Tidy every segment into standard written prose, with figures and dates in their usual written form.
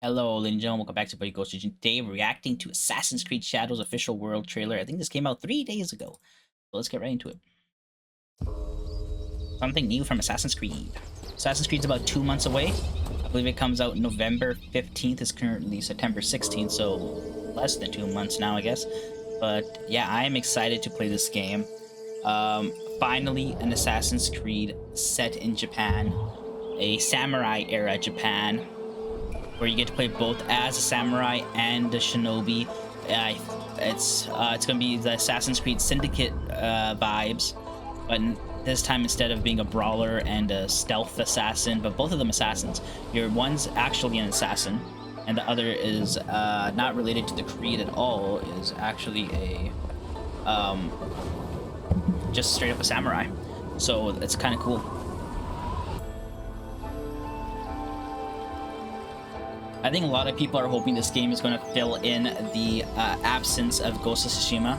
Hello, ladies and gentlemen. Welcome back to Buddy GhostGG. Today, we're reacting to Assassin's Creed Shadows official world trailer. I think this came out 3 days ago. So let's get right into it. Something new from Assassin's Creed. Assassin's Creed's about 2 months away. I believe it comes out November 15th. It's currently September 16th, so less than 2 months now, I guess. But yeah, I am excited to play this game. Finally, an Assassin's Creed set in Japan, a samurai era Japan, where you get to play both as a samurai and a shinobi. It's gonna be the Assassin's Creed Syndicate vibes, but this time instead of being a brawler and a stealth assassin, but both of them assassins. One's actually an assassin, and the other is not related to the Creed at all. Is actually a just straight up a samurai. So it's kind of cool. I think a lot of people are hoping this game is going to fill in the absence of Ghost of Tsushima.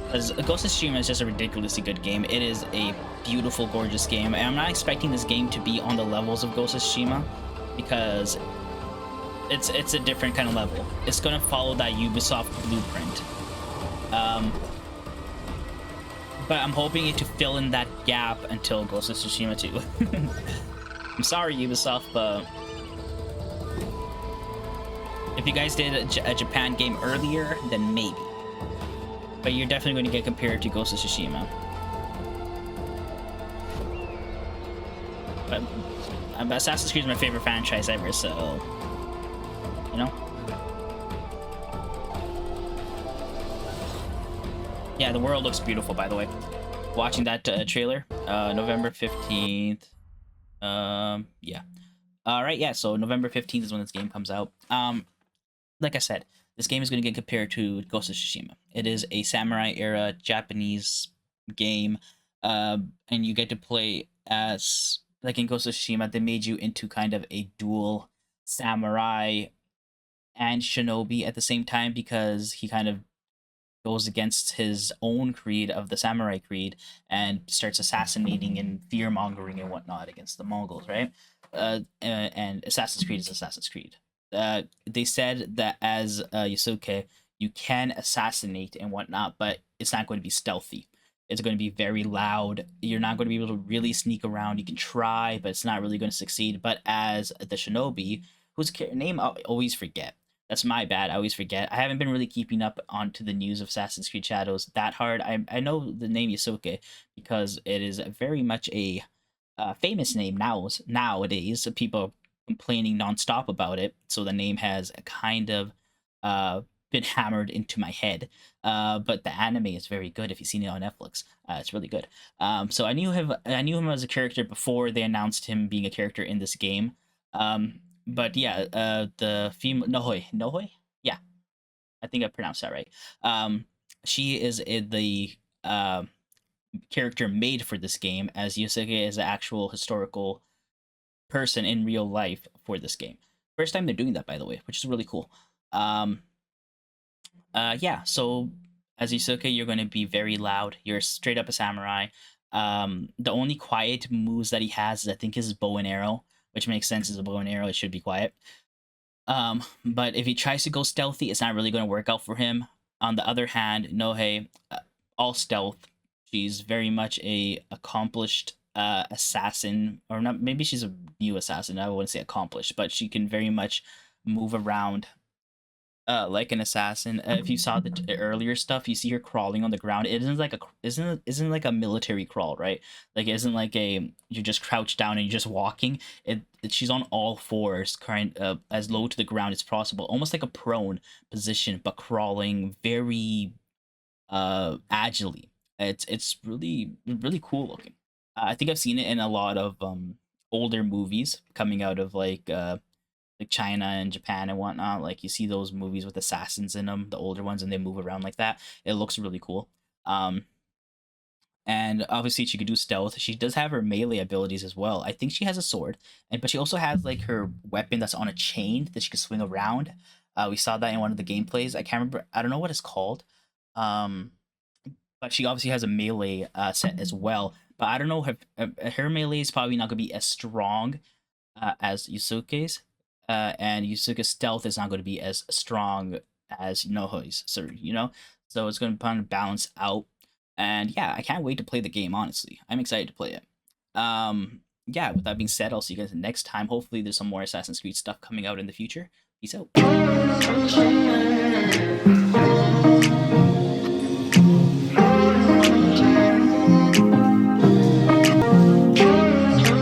Because Ghost of Tsushima is just a ridiculously good game. It is a beautiful, gorgeous game. And I'm not expecting this game to be on the levels of Ghost of Tsushima, because it's a different kind of level. It's going to follow that Ubisoft blueprint. But I'm hoping it to fill in that gap until Ghost of Tsushima 2. I'm sorry, Ubisoft, but if you guys did a Japan game earlier, then maybe. But you're definitely going to get compared to Ghost of Tsushima. But Assassin's Creed is my favorite franchise ever, so you know. Yeah, the world looks beautiful, by the way. Watching that trailer, November 15th. Yeah. All right, yeah. So November 15th is when this game comes out. Like I said, this game is going to get compared to Ghost of Tsushima. It is a samurai era Japanese game, and you get to play as, like in Ghost of Tsushima, they made you into kind of a dual samurai and shinobi at the same time, because he kind of goes against his own creed of the samurai creed and starts assassinating and fear mongering and whatnot against the Mongols, right? And Assassin's Creed is Assassin's Creed. They said that as Yusuke, you can assassinate and whatnot, but it's not going to be stealthy. It's going to be very loud. You're not going to be able to really sneak around. You can try, but it's not really going to succeed. But as the shinobi, whose name I always forget. That's my bad. I always forget. I haven't been really keeping up onto the news of Assassin's Creed Shadows that hard. I know the name Yusuke because it is very much a famous name nowadays. People complaining nonstop about it, so the name has kind of uh, been hammered into my head. But the anime is very good. If you've seen it on Netflix, it's really good. So I knew him. I knew him as a character before they announced him being a character in this game. But yeah, the female Nohoi, yeah, I think I pronounced that right. She is the character made for this game, as Yosuke is the actual historical person in real life for this game. First time they're doing that, by the way, which is really cool. Um, yeah. So as Yusuke, you're going to be very loud. You're straight up a samurai. The only quiet moves that he has is, I think, his bow and arrow, which makes sense. As a bow and arrow, it should be quiet. But if he tries to go stealthy, it's not really going to work out for him. On the other hand, Nohei, all stealth. She's very much a accomplished assassin, or not. Maybe she's a new assassin. I wouldn't say accomplished, but she can very much move around like an assassin. If you saw the earlier stuff, you see her crawling on the ground. It isn't like a isn't like a military crawl, right? Like it isn't like a you just crouch down and you're just walking. She's on all fours, kind of as low to the ground as possible, almost like a prone position, but crawling very agilely. It's really cool looking. I think I've seen it in a lot of older movies coming out of like China and Japan and whatnot. Like you see those movies with assassins in them, the older ones, and they move around like that. It looks really cool. Um, and obviously she could do stealth. She does have her melee abilities as well. I think she has a sword, but she also has like her weapon that's on a chain that she can swing around. We saw that in one of the gameplays. I can't remember. I don't know what it's called. Um, but she obviously has a melee set as well. But I don't know if her melee is probably not gonna be as strong as Yusuke's. and Yusuke's stealth is not going to be as strong as Nohoi's, so so it's going to kind of balance out. And yeah, I can't wait to play the game. Honestly, I'm excited to play it. Yeah, with that being said, I'll see you guys next time. Hopefully, there's some more Assassin's Creed stuff coming out in the future. Peace out.